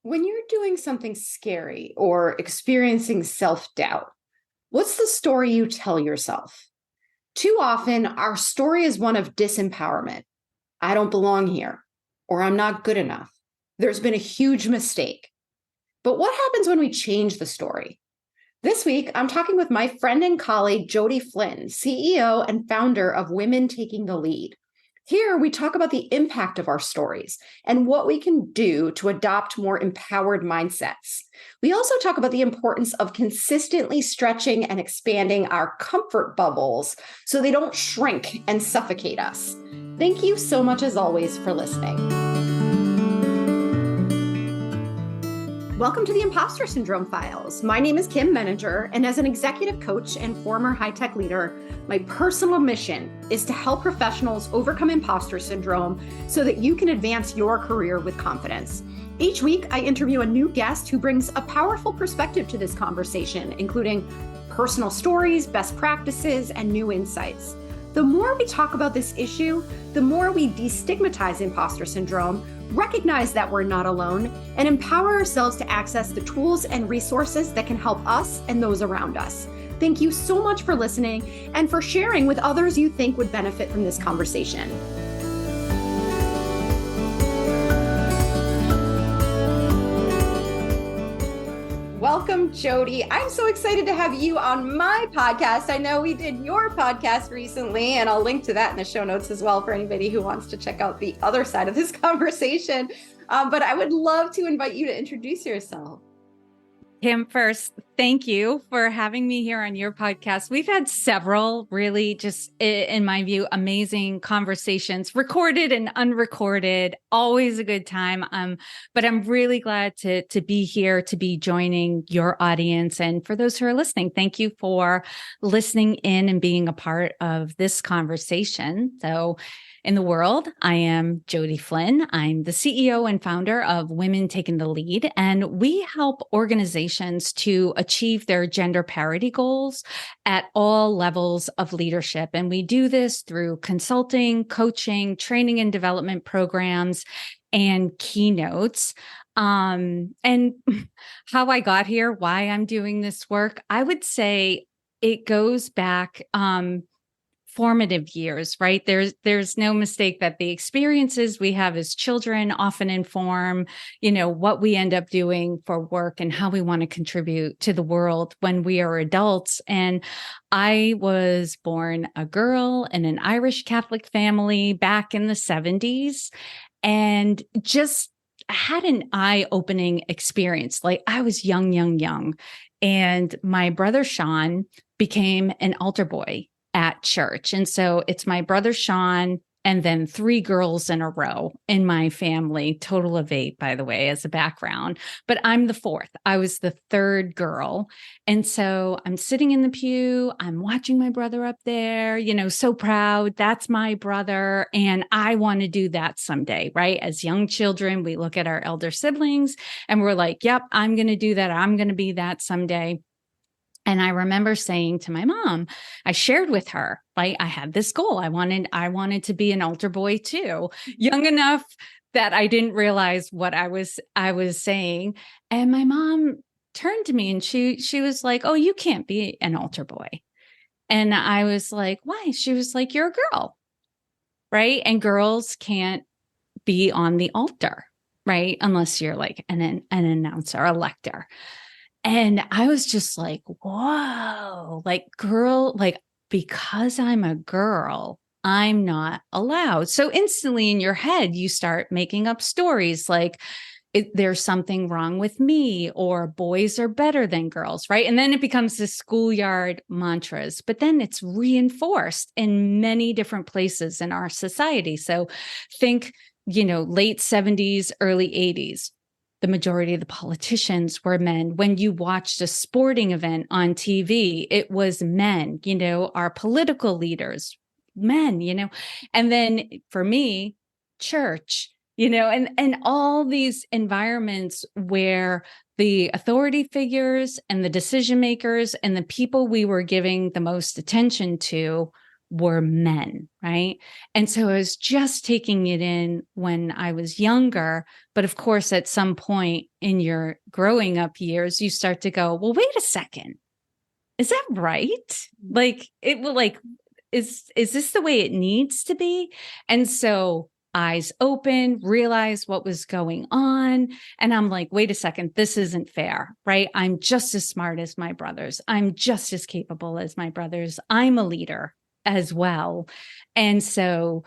When you're doing something scary or experiencing self-doubt, what's the story you tell yourself? Too often, our story is one of disempowerment. I don't belong here, or I'm not good enough. There's been a huge mistake. But what happens when we change the story? This week, I'm talking with my friend and colleague, Jodi Flynn, CEO and founder of Women Taking the Lead. Here, we talk about the impact of our stories and what we can do to adopt more empowered mindsets. We also talk about the importance of consistently stretching and expanding our comfort bubbles so they don't shrink and suffocate us. Thank you so much, as always, for listening. Welcome to the Impostor Syndrome Files. My name is Kim Menninger, and as an executive coach and former high-tech leader, my personal mission is to help professionals overcome imposter syndrome so that you can advance your career with confidence. Each week, I interview a new guest who brings a powerful perspective to this conversation, including personal stories, best practices, and new insights. The more we talk about this issue, the more we destigmatize imposter syndrome, recognize that we're not alone, and empower ourselves to access the tools and resources that can help us and those around us. Thank you so much for listening and for sharing with others you think would benefit from this conversation. Welcome, Jodi. I'm so excited to have you on my podcast. I know we did your podcast recently, and I'll link to that in the show notes as well for anybody who wants to check out the other side of this conversation. But I would love to invite you to introduce yourself. Kim, first, thank you for having me here on your podcast. We've had several really, just in my view, amazing conversations, recorded and unrecorded, always a good time. But I'm really glad to be here, to be joining your audience. And for those who are listening, thank you for listening in and being a part of this conversation. So in the world, I am Jodi Flynn. I'm the CEO and founder of Women Taking the Lead, and we help organizations to achieve their gender parity goals at all levels of leadership. And we do this through consulting, coaching, training and development programs, and keynotes. And how I got here, why I'm doing this work, I would say it goes back formative years, right? There's no mistake that the experiences we have as children often inform, what we end up doing for work and how we want to contribute to the world when we are adults. And I was born a girl in an Irish Catholic family back in the 70s and just had an eye-opening experience. Like I was young. And my brother Sean became an altar boy at church. And so it's my brother Sean and then 3 girls in a row in my family, total of 8, by the way, as a background. But I'm the 4th. I was the 3rd girl. And so I'm sitting in the pew. I'm watching my brother up there, so proud. That's my brother. And I want to do that someday, right? As young children, we look at our elder siblings and we're like, yep, I'm going to do that. I'm going to be that someday. And I remember saying to my mom, I shared with her, like, I had this goal. I wanted to be an altar boy too, young enough that I didn't realize what I was saying. And my mom turned to me and she was like, oh, you can't be an altar boy. And I was like, why? She was like, you're a girl, right? And girls can't be on the altar, right? Unless you're like an announcer, a lector. And I was just like, whoa, because I'm a girl, I'm not allowed. So instantly in your head, you start making up stories like there's something wrong with me or boys are better than girls, right? And then it becomes this schoolyard mantras, but then it's reinforced in many different places in our society. So think, late 70s, early 80s. The majority of the politicians were men. When you watched a sporting event on TV, it was men, our political leaders, men, and then for me, church, and all these environments where the authority figures and the decision makers and the people we were giving the most attention to were men, right? And so I was just taking it in when I was younger. But of course, at some point in your growing up years, you start to go, well, wait a second. Is that right? Like it will like, is this the way it needs to be? And so eyes open, realize what was going on. And I'm like, wait a second, this isn't fair, right? I'm just as smart as my brothers. I'm just as capable as my brothers. I'm a leader as well. And so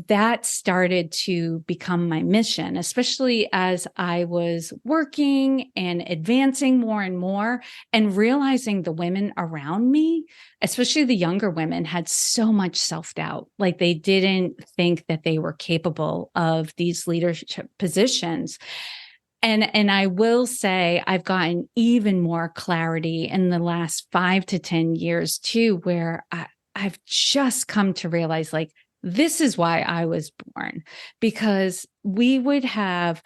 that started to become my mission, especially as I was working and advancing more and more and realizing the women around me, especially the younger women, had so much self-doubt. Like they didn't think that they were capable of these leadership positions. And I will say I've gotten even more clarity in the last 5 to 10 years too, where I've just come to realize like, this is why I was born, because we would have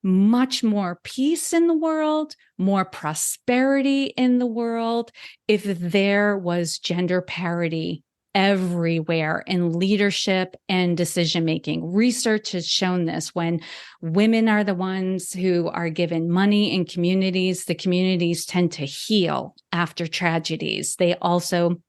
much more peace in the world, more prosperity in the world, if there was gender parity everywhere in leadership and decision-making. Research has shown this. When women are the ones who are given money in communities, the communities tend to heal after tragedies. They also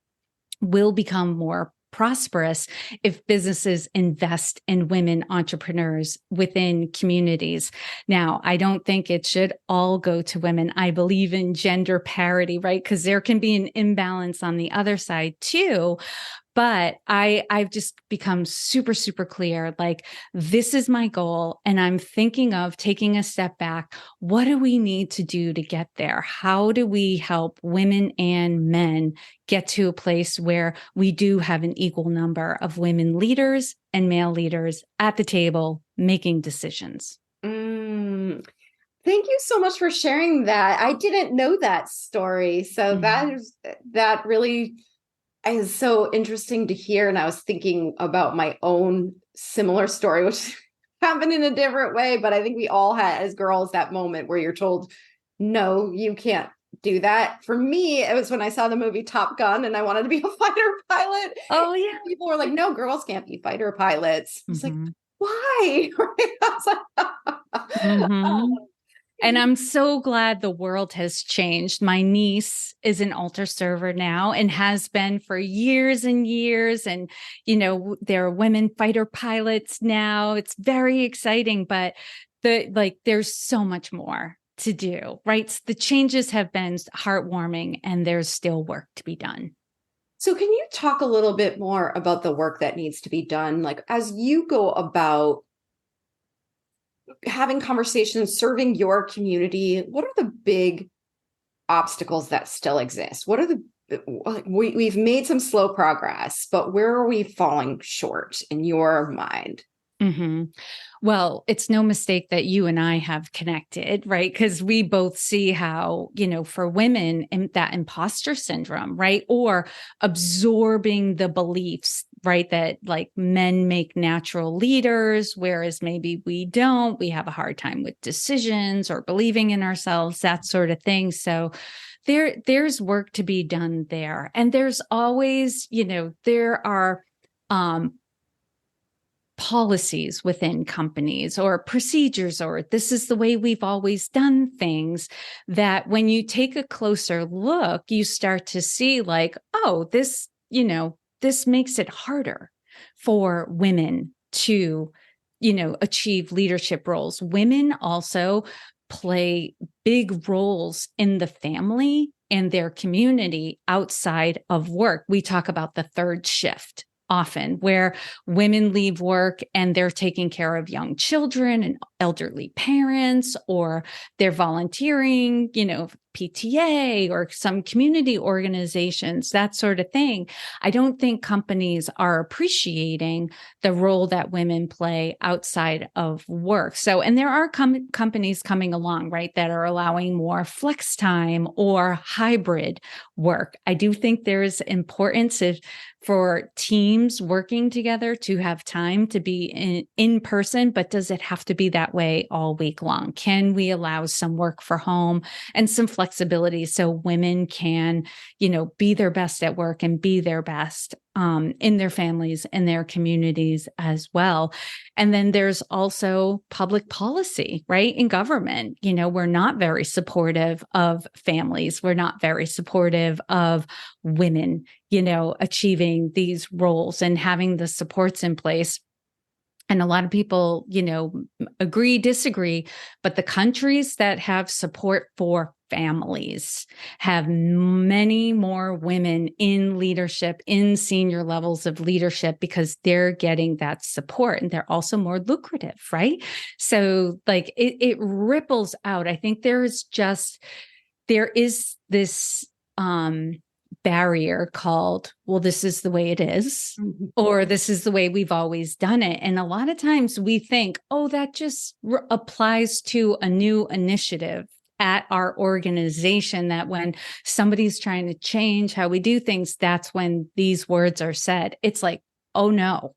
will become more prosperous if businesses invest in women entrepreneurs within communities. Now, I don't think it should all go to women. I believe in gender parity, right? Because there can be an imbalance on the other side too. But I've just become super, super clear. Like, this is my goal. And I'm thinking of taking a step back. What do we need to do to get there? How do we help women and men get to a place where we do have an equal number of women leaders and male leaders at the table making decisions? Thank you so much for sharing that. I didn't know that story. So that really is so interesting to hear. And I was thinking about my own similar story, which happened in a different way. But I think we all had, as girls, that moment where you're told, no, you can't do that. For me, it was when I saw the movie Top Gun and I wanted to be a fighter pilot. Oh, yeah. People were like, no, girls can't be fighter pilots. I was like, why? I was like, And I'm so glad the world has changed. My niece is an altar server now and has been for years and years. And, you know, there are women fighter pilots now. It's very exciting, but there's so much more to do, right? The changes have been heartwarming and there's still work to be done. So can you talk a little bit more about the work that needs to be done? Like, as you go about having conversations, serving your community, what are the big obstacles that still exist? What are we've made some slow progress, but where are we falling short in your mind? Well, it's no mistake that you and I have connected, right? Because we both see how, you know, for women, that imposter syndrome, right? Or absorbing the beliefs, right? That like men make natural leaders, whereas maybe we don't. We have a hard time with decisions or believing in ourselves, that sort of thing. So there's work to be done there. And there's always, you know, there are, policies within companies or procedures, or this is the way we've always done things, that when you take a closer look, you start to see like, oh, this, you know, this makes it harder for women to, you know, achieve leadership roles. Women also play big roles in the family and their community outside of work. We talk about the third shift often, where women leave work and they're taking care of young children and elderly parents, or they're volunteering, you know, PTA or some community organizations, that sort of thing. I don't think companies are appreciating the role that women play outside of work. So, and there are companies coming along, right, that are allowing more flex time or hybrid work. I do think there's importance for teams working together to have time to be in person, but does it have to be that that way all week long? Can we allow some work for home and some flexibility so women can, be their best at work and be their best in their families and their communities as well? And then there's also public policy, right? In government, we're not very supportive of families. We're not very supportive of women, achieving these roles and having the supports in place. And a lot of people, agree, disagree, but the countries that have support for families have many more women in leadership, in senior levels of leadership, because they're getting that support and they're also more lucrative, right? So like it ripples out. I think there is this, barrier called, well, this is the way it is, or this is the way we've always done it. And a lot of times we think, oh, that just applies to a new initiative at our organization, that when somebody's trying to change how we do things, that's when these words are said. It's like, oh no,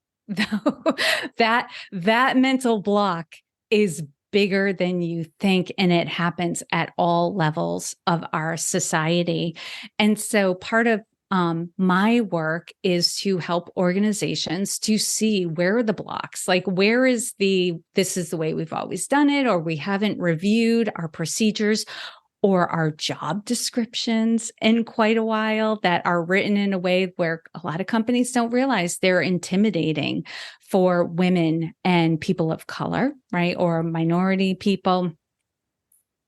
that mental block is bigger than you think, and it happens at all levels of our society. And so part of my work is to help organizations to see where are the blocks, like where is this is the way we've always done it, or we haven't reviewed our procedures or our job descriptions in quite a while, that are written in a way where a lot of companies don't realize they're intimidating for women and people of color, right? Or minority people.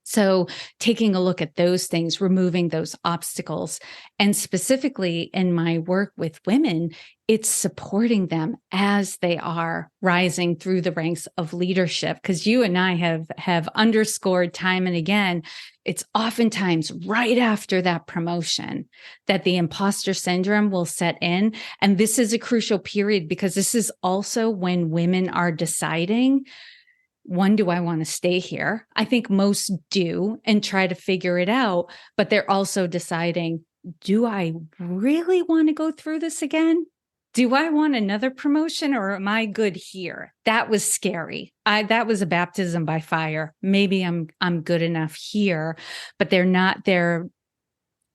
So taking a look at those things, removing those obstacles, and specifically in my work with women, it's supporting them as they are rising through the ranks of leadership. Because you and I have underscored time and again, it's oftentimes right after that promotion that the imposter syndrome will set in. And this is a crucial period because this is also when women are deciding, one, do I want to stay here? I think most do and try to figure it out, but they're also deciding, do I really want to go through this again? Do I want another promotion, or am I good here? That was scary. That was a baptism by fire. Maybe I'm good enough here, but they're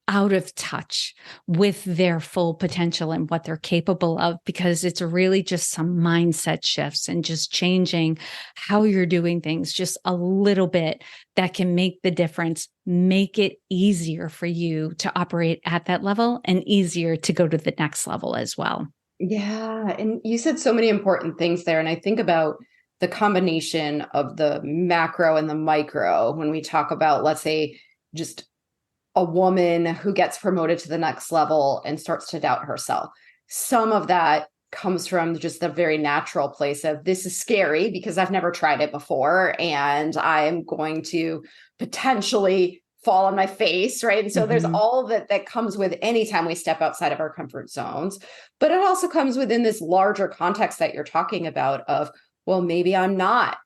out of touch with their full potential and what they're capable of, because it's really just some mindset shifts and just changing how you're doing things just a little bit that can make the difference, make it easier for you to operate at that level and easier to go to the next level as well. Yeah. And you said so many important things there. And I think about the combination of the macro and the micro when we talk about, let's say, just a woman who gets promoted to the next level and starts to doubt herself. Some of that comes from just the very natural place of, this is scary because I've never tried it before, and I'm going to potentially fall on my face, right? And so there's all that comes with any time we step outside of our comfort zones. But it also comes within this larger context that you're talking about of, well, maybe I'm not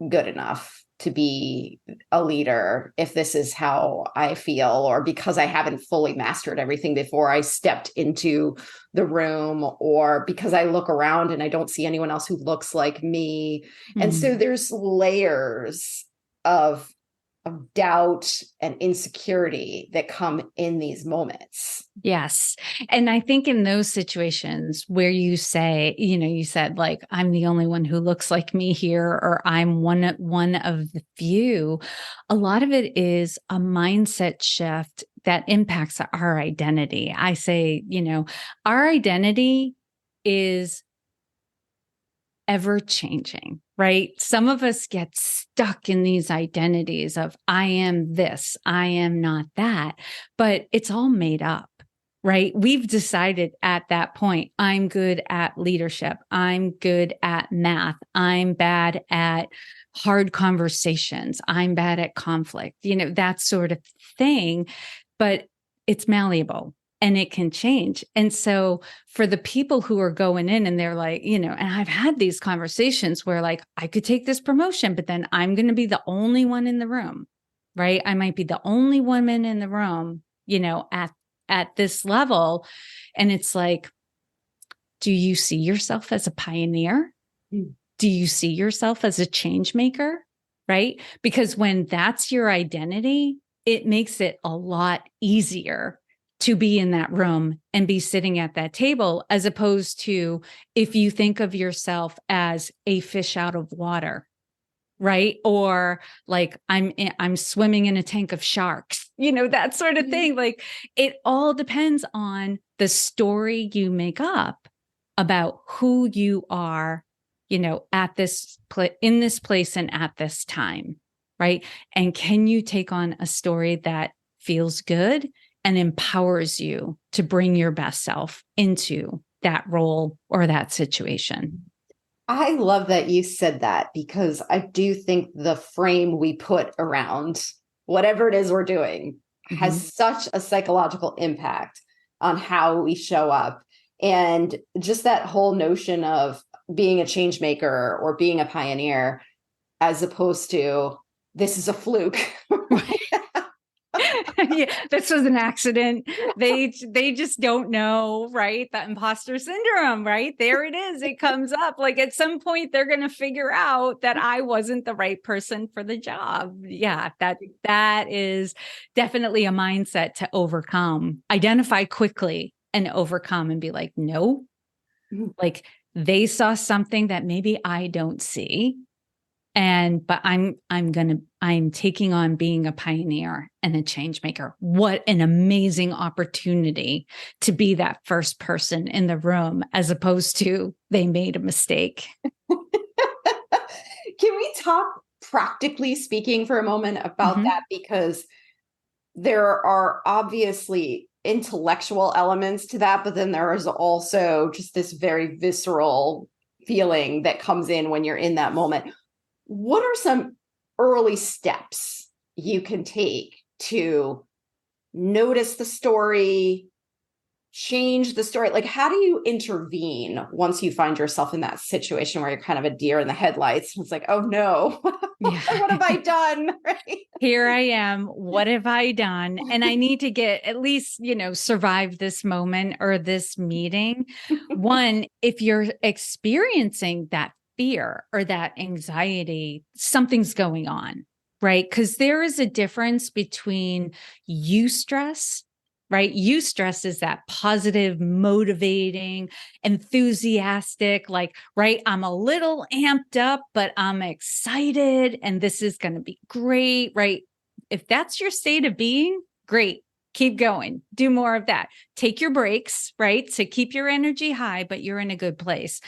good enough to be a leader if this is how I feel, or because I haven't fully mastered everything before I stepped into the room, or because I look around and I don't see anyone else who looks like me. And so there's layers of doubt and insecurity that come in these moments. Yes. And I think in those situations where you say, you said like, I'm the only one who looks like me here, or I'm one of the few, a lot of it is a mindset shift that impacts our identity. I say, our identity is ever changing, right? Some of us get stuck in these identities of, I am this, I am not that, but it's all made up, right? We've decided at that point, I'm good at leadership. I'm good at math. I'm bad at hard conversations. I'm bad at conflict, that sort of thing, but it's malleable. And it can change. And so for the people who are going in and they're like, and I've had these conversations where like, I could take this promotion, but then I'm going to be the only one in the room, right? I might be the only woman in the room, at this level. And it's like, do you see yourself as a pioneer? do you see yourself as a change maker? Right? Because when that's your identity, it makes it a lot easier to be in that room and be sitting at that table, as opposed to if you think of yourself as a fish out of water, right? Or like I'm swimming in a tank of sharks, that sort of thing. Like it all depends on the story you make up about who you are, at this in this place and at this time, right? And can you take on a story that feels good and empowers you to bring your best self into that role or that situation? I love that you said that, because I do think the frame we put around whatever it is we're doing has such a psychological impact on how we show up. And just that whole notion of being a change maker or being a pioneer, as opposed to this is a fluke. Yeah, this was an accident. They just don't know, right? That imposter syndrome, right? There it is. It comes up. Like at some point they're going to figure out that I wasn't the right person for the job. Yeah, that is definitely a mindset to overcome. Identify quickly and overcome and be like, no, like they saw something that maybe I don't see. But I'm taking on being a pioneer and a change maker. What an amazing opportunity to be that first person in the room, as opposed to they made a mistake. Can we talk practically speaking for a moment about that? Because there are obviously intellectual elements to that, but then there is also just this very visceral feeling that comes in when you're in that moment. What are some early steps you can take to notice the story, change the story? Like, how do you intervene once you find yourself in that situation where you're kind of a deer in the headlights? It's like, oh no, what have I done? Right? Here I am. What have I done? And I need to get at least, survive this moment or this meeting. One, if you're experiencing that fear or that anxiety, something's going on, right? Because there is a difference between eustress, right? Eustress is that positive, motivating, enthusiastic, like, right? I'm a little amped up, but I'm excited and this is going to be great, right? If that's your state of being, great. Keep going. Do more of that. Take your breaks, right? To keep your energy high, but you're in a good place.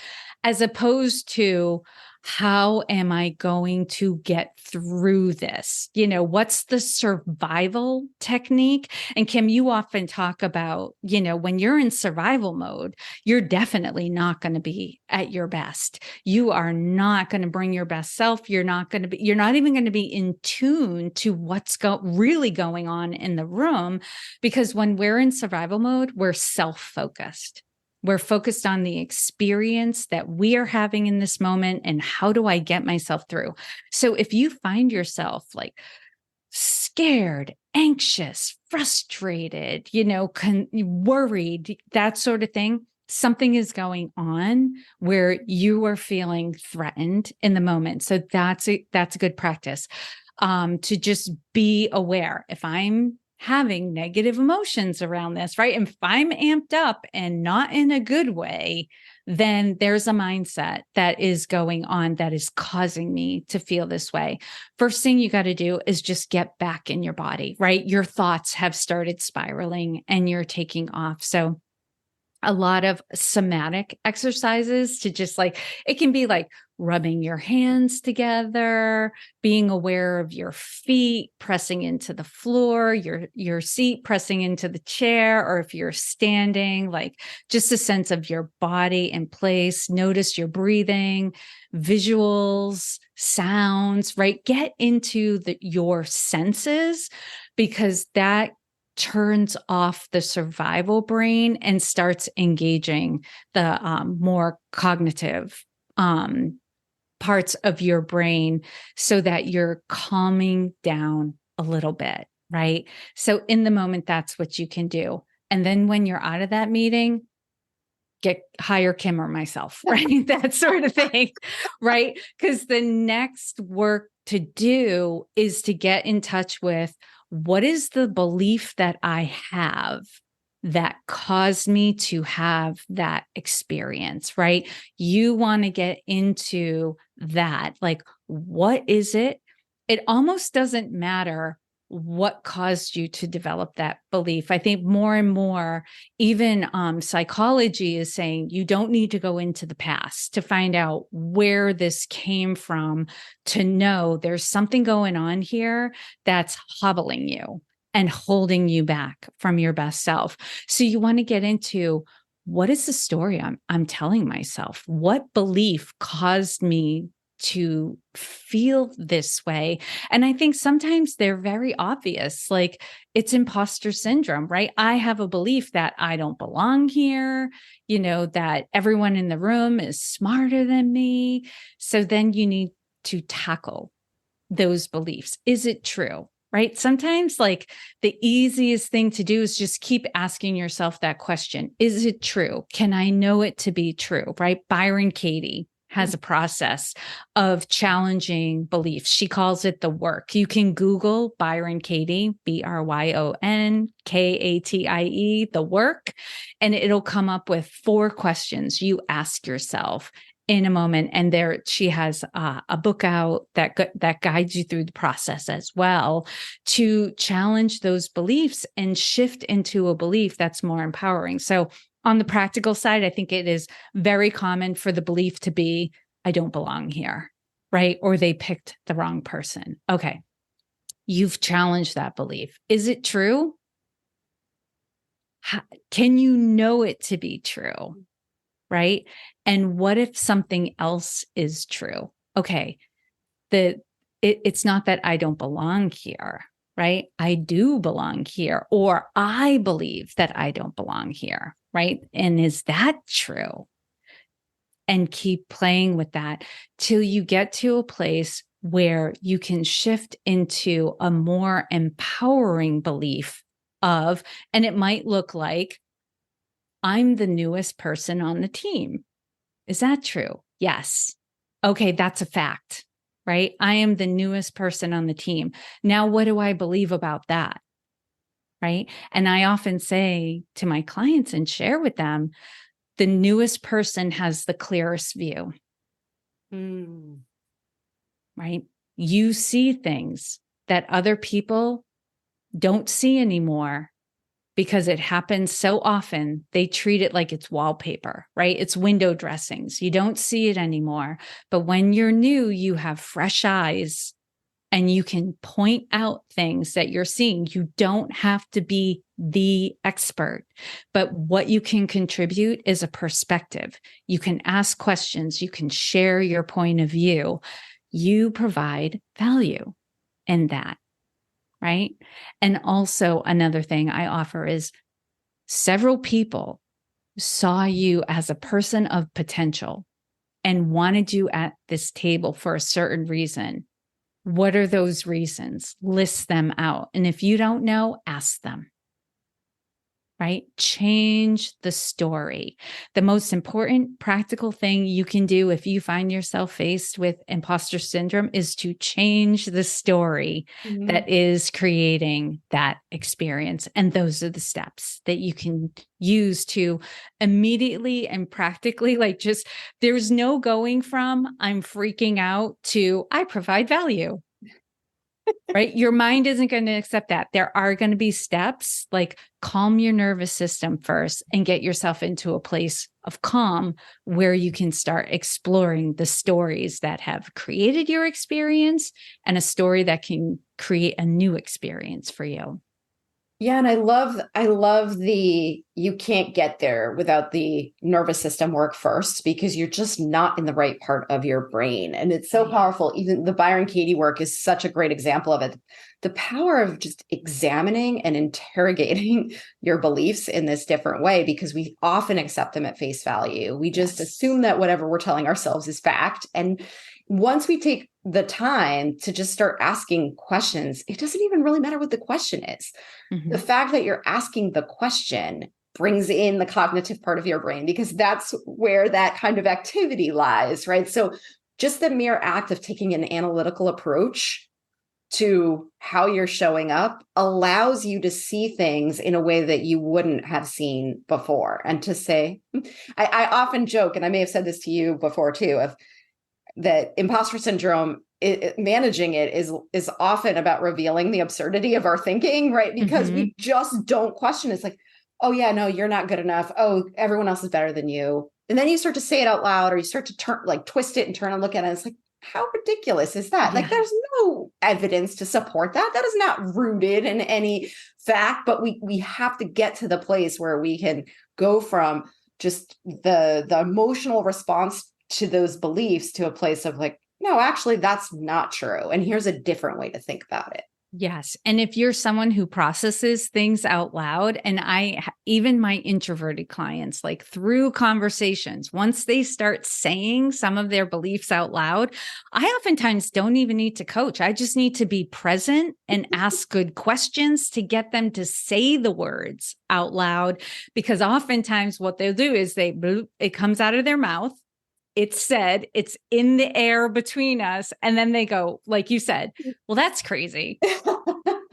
As opposed to, how am I going to get through this? What's the survival technique? And Kim, you often talk about, when you're in survival mode, you're definitely not going to be at your best. You are not going to bring your best self. You're not even going to be in tune to what's really going on in the room, because when we're in survival mode, we're self-focused. We're focused on the experience that we are having in this moment and how do I get myself through? So if you find yourself like scared, anxious, frustrated, worried, that sort of thing, something is going on where you are feeling threatened in the moment. So that's a good practice, to just be aware. If I'm having negative emotions around this, right? And if I'm amped up and not in a good way, then there's a mindset that is going on that is causing me to feel this way. First thing you got to do is just get back in your body, right? Your thoughts have started spiraling and you're taking off. So a lot of somatic exercises to just it can be like rubbing your hands together, being aware of your feet pressing into the floor, your seat pressing into the chair, or if you're standing, just a sense of your body in place. Notice your breathing, visuals, sounds, right? Get into your senses, because that turns off the survival brain and starts engaging the more cognitive parts of your brain, so that you're calming down a little bit, right? So in the moment, that's what you can do. And then when you're out of that meeting, hire Kim or myself, right? That sort of thing, right? Because the next work to do is to get in touch with what is the belief that I have that caused me to have that experience, right? You want to get into that. Like, what is it? It almost doesn't matter what caused you to develop that belief. I think more and more, even psychology is saying you don't need to go into the past to find out where this came from, to know there's something going on here that's hobbling you and holding you back from your best self. So you want to get into, what is the story I'm telling myself? What belief caused me to feel this way? And I think sometimes they're very obvious, like it's imposter syndrome, right? I have a belief that I don't belong here, that everyone in the room is smarter than me. So then you need to tackle those beliefs. Is it true? Right? Sometimes like the easiest thing to do is just keep asking yourself that question. Is it true? Can I know it to be true? Right? Byron Katie has a process of challenging beliefs. She calls it the work. You can Google Byron Katie, BrYonKatie, the work, and it'll come up with 4 questions you ask yourself in a moment. And there she has a book out that guides you through the process as well, to challenge those beliefs and shift into a belief that's more empowering. So on the practical side, I think it is very common for the belief to be, I don't belong here, right? Or they picked the wrong person. Okay. You've challenged that belief. Is it true? Can you know it to be true? Right? And what if something else is true? Okay. It's not that I don't belong here, right? I do belong here, or I believe that I don't belong here, right? And is that true? And keep playing with that till you get to a place where you can shift into a more empowering belief of, and it might look like, I'm the newest person on the team. Is that true? Yes. Okay, that's a fact, right? I am the newest person on the team. Now, what do I believe about that? Right? And I often say to my clients and share with them, the newest person has the clearest view. Right? You see things that other people don't see anymore, because it happens so often. They treat it like it's wallpaper, right? It's window dressings. You don't see it anymore. But when you're new, you have fresh eyes and you can point out things that you're seeing. You don't have to be the expert, but what you can contribute is a perspective. You can ask questions. You can share your point of view. You provide value in that. Right? And also another thing I offer is, several people saw you as a person of potential and wanted you at this table for a certain reason. What are those reasons? List them out. And if you don't know, ask them. Right? Change the story. The most important practical thing you can do if you find yourself faced with imposter syndrome is to change the story that is creating that experience. And those are the steps that you can use to immediately and practically, like, just, there's no going from I'm freaking out to I provide value. Right? Your mind isn't going to accept that. There are going to be steps, like calm your nervous system first and get yourself into a place of calm where you can start exploring the stories that have created your experience and a story that can create a new experience for you. Yeah. And I love you can't get there without the nervous system work first, because you're just not in the right part of your brain. And it's so powerful. Even the Byron Katie work is such a great example of it. The power of just examining and interrogating your beliefs in this different way, because we often accept them at face value. We just assume that whatever we're telling ourselves is fact. And once we take the time to just start asking questions, it doesn't even really matter what the question is. The fact that you're asking the question brings in the cognitive part of your brain, because that's where that kind of activity lies, right? So just the mere act of taking an analytical approach to how you're showing up allows you to see things in a way that you wouldn't have seen before. And to say, I often joke, and I may have said this to you before too, of that imposter syndrome, managing it is often about revealing the absurdity of our thinking, right? Because we just don't question. It's like, oh yeah, no, you're not good enough. Oh, everyone else is better than you. And then you start to say it out loud, or you start to twist it and turn and look at it. It's like, how ridiculous is that? Like, there's no evidence to support that. That is not rooted in any fact, but we have to get to the place where we can go from just the emotional response to those beliefs to a place of like, no, actually, that's not true. And here's a different way to think about it. Yes. And if you're someone who processes things out loud, and even my introverted clients, like through conversations, once they start saying some of their beliefs out loud, I oftentimes don't even need to coach. I just need to be present and ask good questions to get them to say the words out loud, because oftentimes what they'll do is it comes out of their mouth. It's said, it's in the air between us. And then they go, like you said, well, that's crazy.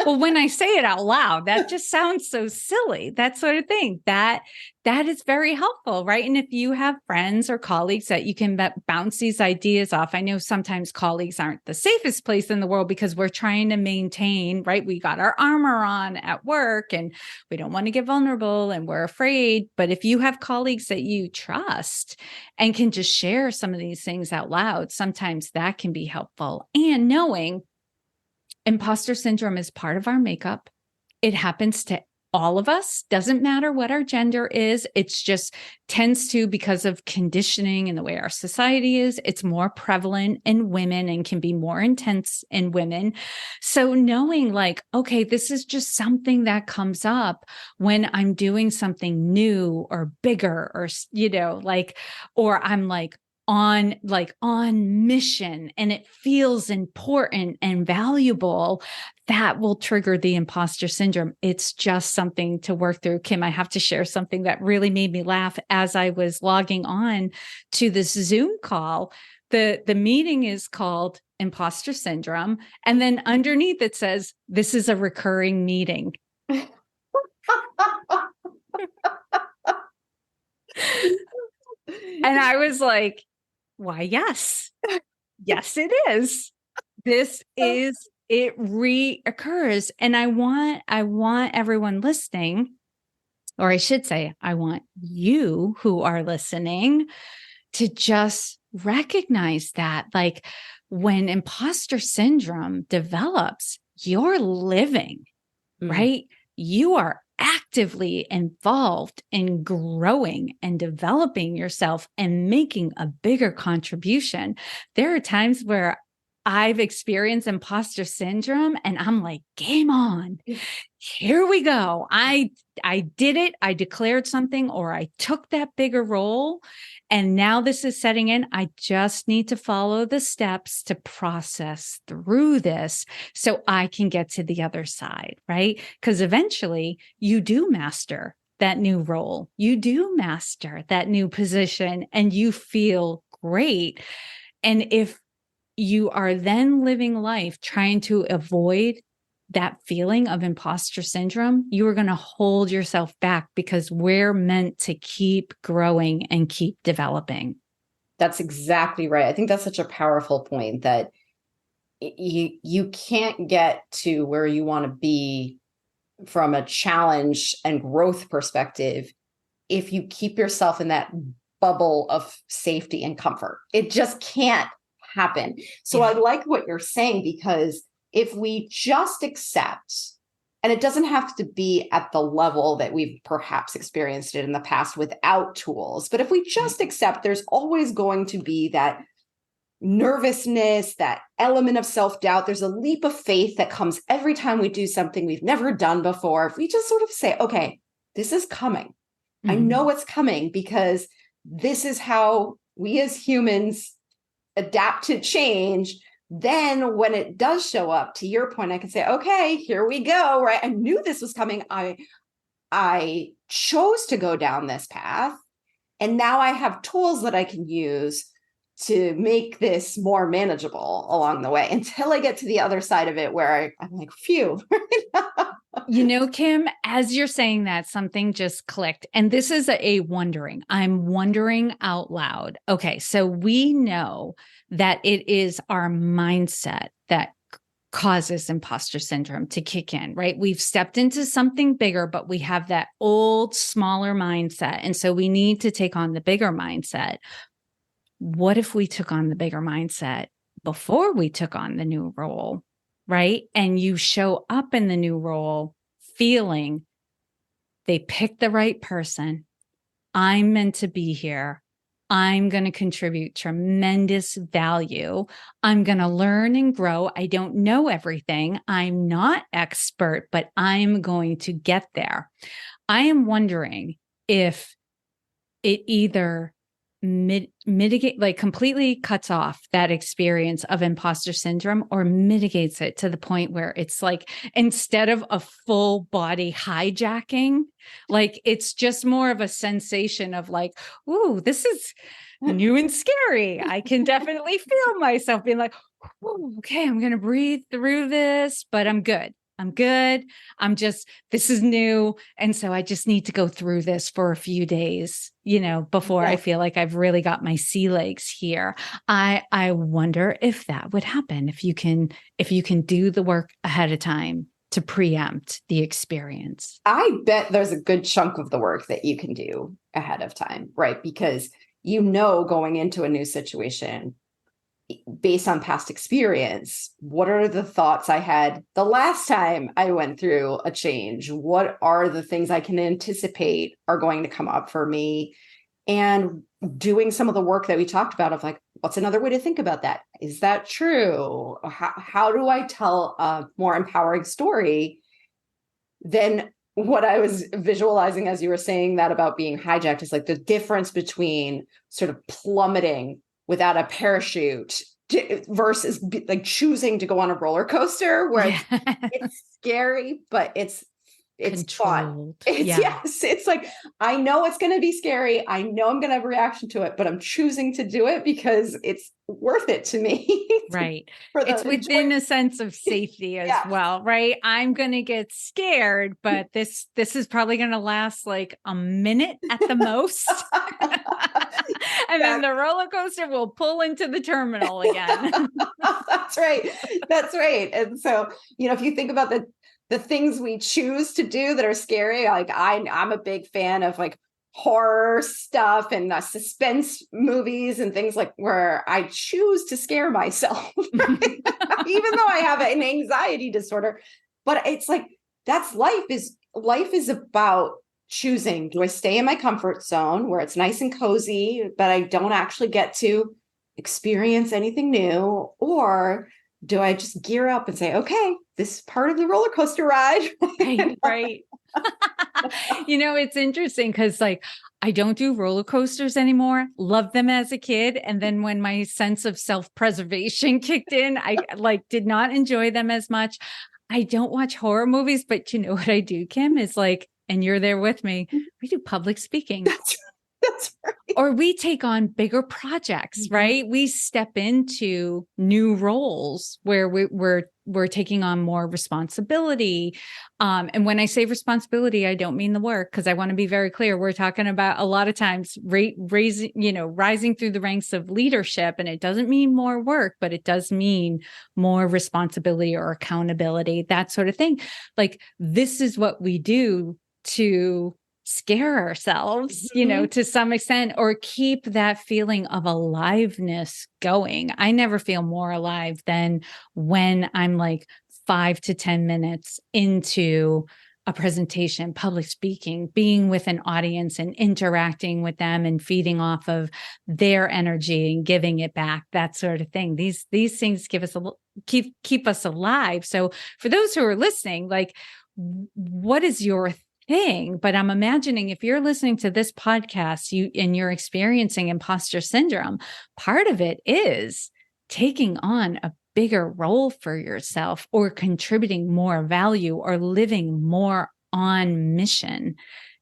Well, when I say it out loud, that just sounds so silly, that sort of thing. That is very helpful, right? And if you have friends or colleagues that you can bounce these ideas off, I know sometimes colleagues aren't the safest place in the world because we're trying to maintain, right? We got our armor on at work and we don't want to get vulnerable and we're afraid. But if you have colleagues that you trust and can just share some of these things out loud, sometimes that can be helpful. And knowing imposter syndrome is part of our makeup. It happens to all of us. Doesn't matter what our gender is. It's just tends to, because of conditioning and the way our society is, it's more prevalent in women and can be more intense in women. So knowing like, okay, this is just something that comes up when I'm doing something new or bigger or, or I'm on mission and it feels important and valuable, that will trigger the imposter syndrome. It's just something to work through. Kim, I have to share something that really made me laugh as I was logging on to this Zoom call. The meeting is called Imposter Syndrome. And then underneath it says, this is a recurring meeting. And I was like, why, yes. Yes, it is. It reoccurs. And I want everyone listening, or I should say, I want you who are listening to just recognize that, like, when imposter syndrome develops, you're living, right? You are actively involved in growing and developing yourself and making a bigger contribution. There are times where I've experienced imposter syndrome and I'm like, game on. Here we go. I did it. I declared something, or I took that bigger role. And now this is setting in. I just need to follow the steps to process through this so I can get to the other side, right? Because eventually you do master that new role. You do master that new position and you feel great. And if you are then living life trying to avoid that feeling of imposter syndrome, you are going to hold yourself back, because we're meant to keep growing and keep developing. That's exactly right. I think that's such a powerful point, that you can't get to where you want to be from a challenge and growth perspective if you keep yourself in that bubble of safety and comfort. It just can't happen. So I like what you're saying, because if we just accept, and it doesn't have to be at the level that we've perhaps experienced it in the past without tools, but if we just accept, there's always going to be that nervousness, that element of self-doubt. There's a leap of faith that comes every time we do something we've never done before. If we just sort of say, okay, this is coming. I know it's coming, because this is how we as humans adapt to change. Then when it does show up, to your point, I can say, okay, here we go, right? I knew this was coming. I chose to go down this path. And now I have tools that I can use to make this more manageable along the way until I get to the other side of it where I'm like, phew. You know, Kim, as you're saying that, something just clicked. And this is a wondering. I'm wondering out loud. Okay, so we know that it is our mindset that causes imposter syndrome to kick in, right? We've stepped into something bigger, but we have that old, smaller mindset. And so we need to take on the bigger mindset. What if we took on the bigger mindset before we took on the new role, right? And you show up in the new role feeling they picked the right person. I'm meant to be here. I'm going to contribute tremendous value. I'm going to learn and grow. I don't know everything. I'm not expert, but I'm going to get there. I am wondering if it either mitigate, like completely cuts off that experience of imposter syndrome, or mitigates it to the point where it's like, instead of a full body hijacking, like it's just more of a sensation of like, ooh, this is new and scary. I can definitely feel myself being like, okay, I'm going to breathe through this, but I'm good. I'm good. This is new. And so I just need to go through this for a few days, before I feel like I've really got my sea legs here. I wonder if that would happen, if you can do the work ahead of time to preempt the experience. I bet there's a good chunk of the work that you can do ahead of time, right? Because going into a new situation, based on past experience, what are the thoughts I had the last time I went through a change? What are the things I can anticipate are going to come up for me? And doing some of the work that we talked about of like, what's another way to think about that? Is that true? How do I tell a more empowering story than what I was visualizing as you were saying that about being hijacked? Is like the difference between sort of plummeting without a parachute versus like choosing to go on a roller coaster where it's scary, but it's controlled. Fun. It's like, I know it's going to be scary. I know I'm going to have a reaction to it, but I'm choosing to do it because it's worth it to me. Right. It's within a sense of safety as well, right? I'm going to get scared, but this is probably going to last like a minute at the most. And then the roller coaster will pull into the terminal again. That's right. That's right. And so, if you think about the things we choose to do that are scary, like I'm a big fan of like horror stuff and suspense movies and things like where I choose to scare myself, right? Even though I have an anxiety disorder. But it's like, that's life is about choosing. Do I stay in my comfort zone where it's nice and cozy, but I don't actually get to experience anything new? Or do I just gear up and say, okay, this is part of the roller coaster ride? Right. It's interesting because like I don't do roller coasters anymore. Loved them as a kid. And then when my sense of self-preservation kicked in, I did not enjoy them as much. I don't watch horror movies, but you know what I do, Kim, is like, and you're there with me, we do public speaking. That's right. Or we take on bigger projects, right? We step into new roles where we're taking on more responsibility. And when I say responsibility, I don't mean the work, because I want to be very clear. We're talking about a lot of times rising through the ranks of leadership. And it doesn't mean more work, but it does mean more responsibility or accountability, that sort of thing. Like, this is what we do to scare ourselves, to some extent, or keep that feeling of aliveness going. I never feel more alive than when I'm like 5 to 10 minutes into a presentation, public speaking, being with an audience and interacting with them and feeding off of their energy and giving it back, that sort of thing. These things give us keep us alive. So for those who are listening, like, what is your thing? But I'm imagining if you're listening to this podcast, you're experiencing imposter syndrome, part of it is taking on a bigger role for yourself, or contributing more value, or living more on mission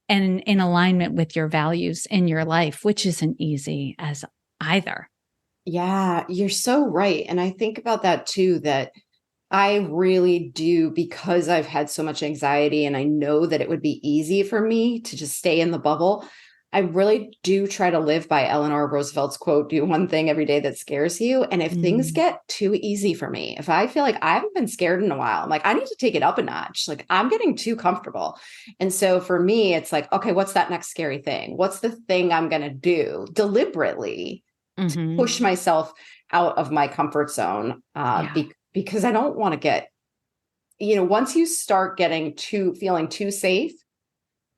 and in alignment with your values in your life, which isn't easy as either. Yeah, you're so right. And I think about that too, that I really do, because I've had so much anxiety and I know that it would be easy for me to just stay in the bubble. I really do try to live by Eleanor Roosevelt's quote, do one thing every day that scares you. And if things get too easy for me, if I feel like I haven't been scared in a while, I'm like, I need to take it up a notch. Like I'm getting too comfortable. And so for me, it's like, okay, what's that next scary thing? What's the thing I'm going to do deliberately to push myself out of my comfort zone? Because I don't want to get, once you start feeling too safe,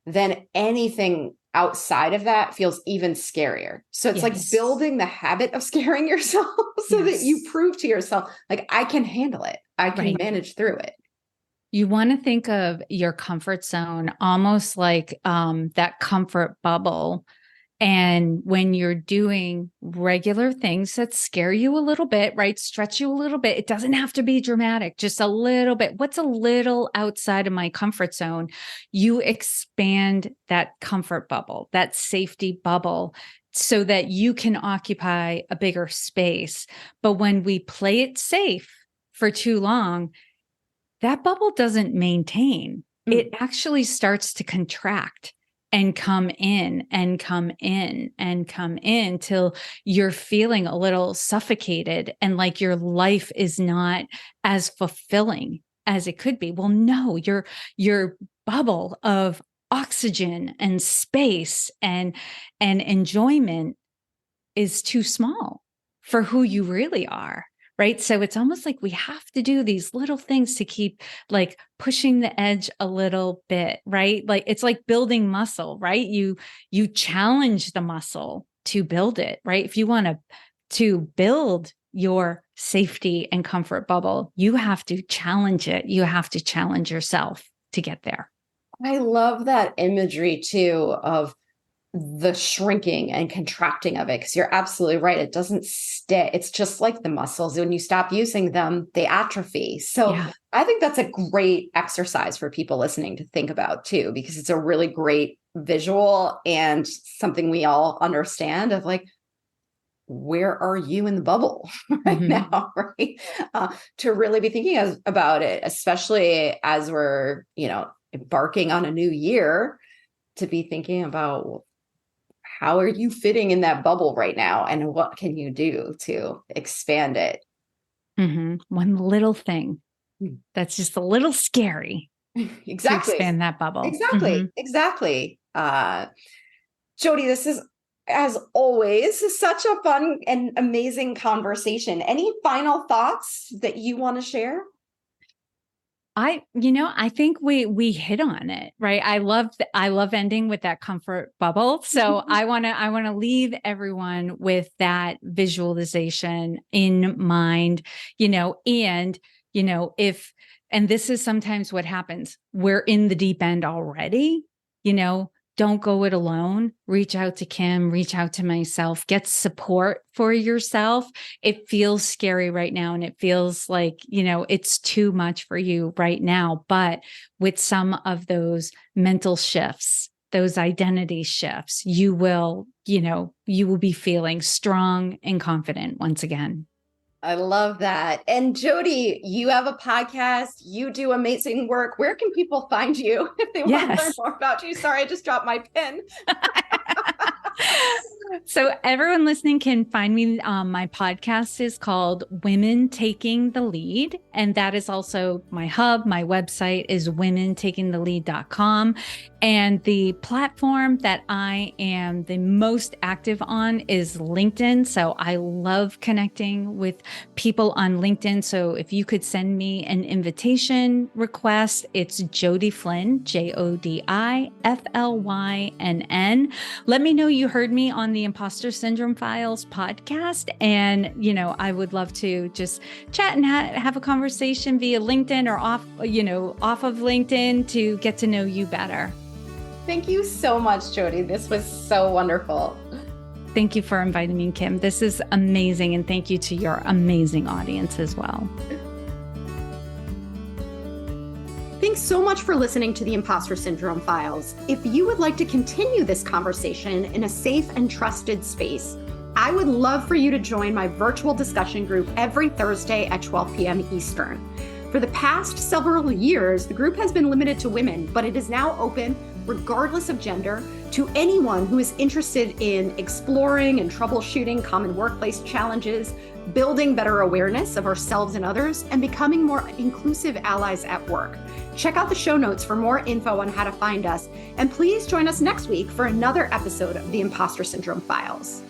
then anything outside of that feels even scarier. So it's like building the habit of scaring yourself so that you prove to yourself, like, I can handle it. I can manage through it. You want to think of your comfort zone almost like that comfort bubble. And when you're doing regular things that scare you a little bit, right? Stretch you a little bit. It doesn't have to be dramatic, just a little bit. What's a little outside of my comfort zone? You expand that comfort bubble, that safety bubble, so that you can occupy a bigger space. But when we play it safe for too long, that bubble doesn't maintain. It actually starts to contract and come in and come in and come in till you're feeling a little suffocated and like your life is not as fulfilling as it could be. Well, no, your bubble of oxygen and space and enjoyment is too small for who you really are. Right. So it's almost like we have to do these little things to keep like pushing the edge a little bit. Right. Like it's like building muscle, right? You challenge the muscle to build it. Right. If you want to build your safety and comfort bubble, you have to challenge it. You have to challenge yourself to get there. I love that imagery too of the shrinking and contracting of it, because you're absolutely right. It doesn't stay. It's just like the muscles. When you stop using them, they atrophy. So I think that's a great exercise for people listening to think about too, because it's a really great visual and something we all understand of like, where are you in the bubble right now, right? To really be thinking about it, especially as we're, embarking on a new year, to be thinking about, how are you fitting in that bubble right now? And what can you do to expand it? One little thing that's just a little scary. Exactly. To expand that bubble. Exactly. Jodi, this is, as always, such a fun and amazing conversation. Any final thoughts that you want to share? I think we hit on it, right? I love ending with that comfort bubble. So I want to leave everyone with that visualization in mind, and this is sometimes what happens. We're in the deep end already, don't go it alone. Reach out to Kim, reach out to myself, get support for yourself. It feels scary right now. And it feels like, it's too much for you right now. But with some of those mental shifts, those identity shifts, you will be feeling strong and confident once again. I love that. And Jodi, you have a podcast, you do amazing work. Where can people find you if they want to learn more about you? Sorry, I just dropped my pen. So everyone listening can find me. My podcast is called Women Taking the Lead. And that is also my hub. My website is womentakingthelead.com. And the platform that I am the most active on is LinkedIn. So I love connecting with people on LinkedIn. So if you could send me an invitation request, it's Jodi Flynn, JodiFlynn. Let me know you heard me on the Impostor Syndrome Files podcast. And, I would love to just chat and have a conversation via LinkedIn or off of LinkedIn to get to know you better. Thank you so much, Jodi. This was so wonderful. Thank you for inviting me, Kim. This is amazing. And thank you to your amazing audience as well. Thanks so much for listening to the Impostor Syndrome Files. If you would like to continue this conversation in a safe and trusted space, I would love for you to join my virtual discussion group every Thursday at 12 p.m. Eastern. For the past several years, the group has been limited to women, but it is now open, regardless of gender, to anyone who is interested in exploring and troubleshooting common workplace challenges, building better awareness of ourselves and others, and becoming more inclusive allies at work. Check out the show notes for more info on how to find us, and please join us next week for another episode of the Impostor Syndrome Files.